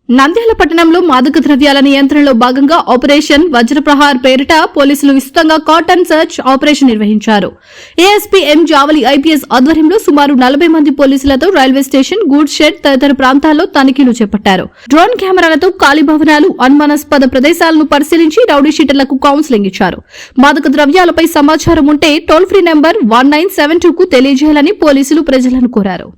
నంద్యాల పట్టణంలో మాదక ద్రవ్యాల నియంత్రణలో భాగంగా ఆపరేషన్ వజ్రప్రహార్ పేరిట పోలీసులు విస్తృతంగా కాటన్ సర్చ్ ఆపరేషన్ నిర్వహించారు. ఏఎస్పీ ఎం జావలి ఐపీఎస్ ఆధ్వర్యంలో సుమారు 40 మంది పోలీసులతో రైల్వే స్టేషన్, గూడ్స్ షెడ్ తదితర ప్రాంతాల్లో తనిఖీలు చేపట్టారు. డ్రోన్ కెమెరాలతో ఖాళీ భవనాలు, అనుమానాస్పద ప్రదేశాలను పరిశీలించి రౌడీ షీటర్లకు కౌన్సిలింగ్ ఇచ్చారు. మాదక ద్రవ్యాలపై సమాచారం ఉంటే టోల్ ఫ్రీ నంబర్ 1972కు తెలియజేయాలని పోలీసులు ప్రజలను కోరారు.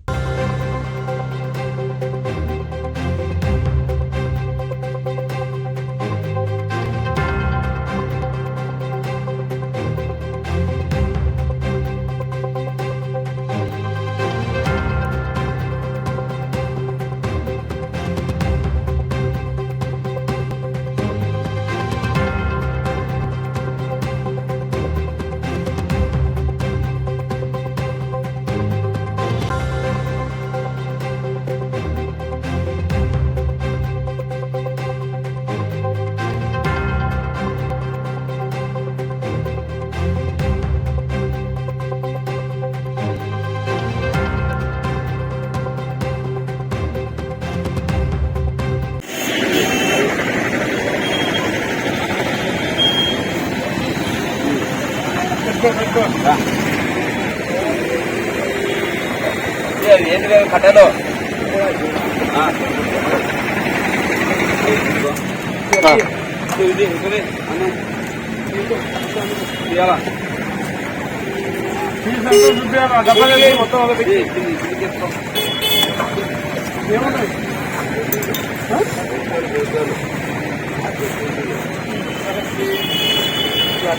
కట్టలో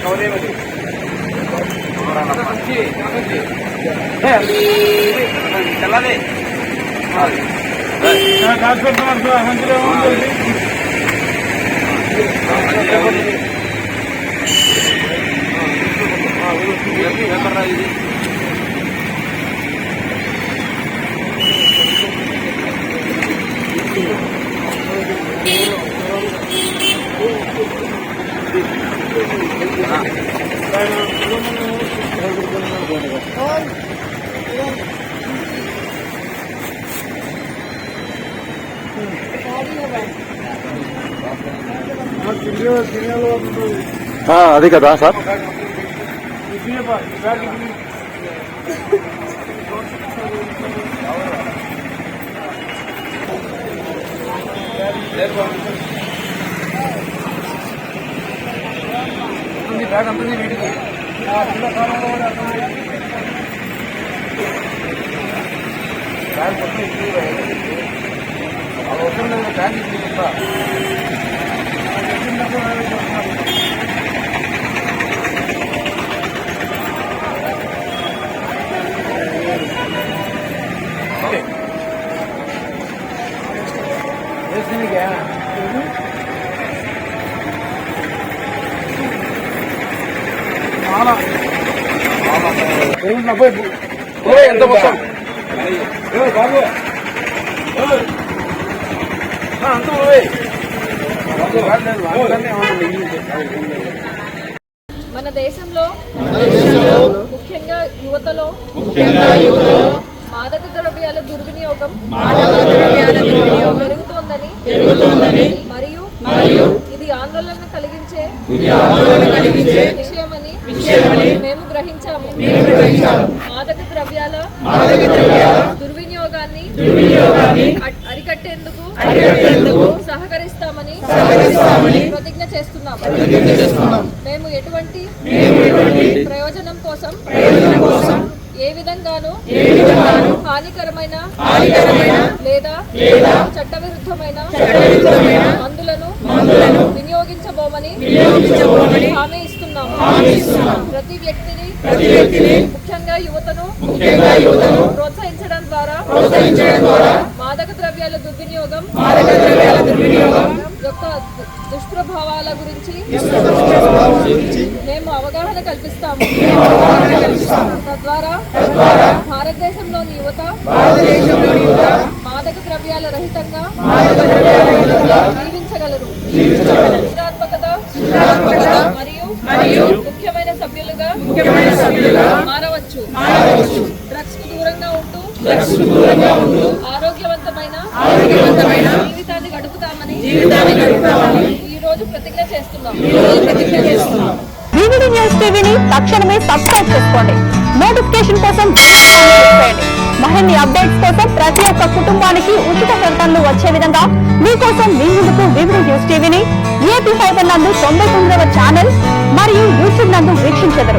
కవరేమది చల్లదే అది కదా సార్. ఎంత మొత్తం బాబు అంత మన దేశంలో ముఖ్యంగా యువతలో మాదక ద్రవ్యాల దుర్వినియోగం పెరుగుతోందని మరియు ఇది ఆందోళన కలిగించే విషయమని మేము గ్రహించాము. మాదక ద్రవ్యాల దుర్వినియోగాన్ని అరికట్టేందుకు సహకరిస్తామని ప్రతిజ్ఞ చేస్తున్నాము. మేము ఎటువంటి ప్రయోజనం కోసం ఏ విధంగానూ హానికరమైన లేదా చట్టవిరుద్ధమైన మందులను వినియోగించబోమని హామీ ఇస్తున్నాము. ప్రతి వ్యక్తిని ముఖ్యంగా యువతను ప్రోత్సహించడం ద్వారా మాదక ద్రవ్యాల దుర్వినియోగం యొక్క దుష్ప్రభావాల గురించి మేము అవగాహన కల్పిస్తాము. తద్వారా భారతదేశంలోని యువత మాదక ద్రవ్యాల రహితంగా జీవించగలరు. సృజనాత్మకత మరియు ముఖ్యమైన సభ్యులుగా మారవచ్చు. డ్రగ్స్ కు దూరంగా ఉంటూ ఆరోగ్యవంతమైన జీవితాన్ని గడుపుతారు. ప్రతిజ్ఞ చేస్తున్నాం. వివిడి న్యూస్ టీవీని తక్షణమే సబ్స్క్రైబ్ చేసుకోండి. నోటిఫికేషన్ కోసం బెల్ ఐకాన్ క్లిక్ చేయండి. మరిన్ని అప్డేట్స్ కోసం ప్రతి ఒక్క కుటుంబానికి ఉచిత ప్రకటనలు వచ్చే విధంగా మీకోసం మీ ముందుకు వివిడి న్యూస్ టీవీని ఏపీ ఫైబర్ నందు 99వ ఛానల్ మరియు యూట్యూబ్ నందు వీక్షించెదరు.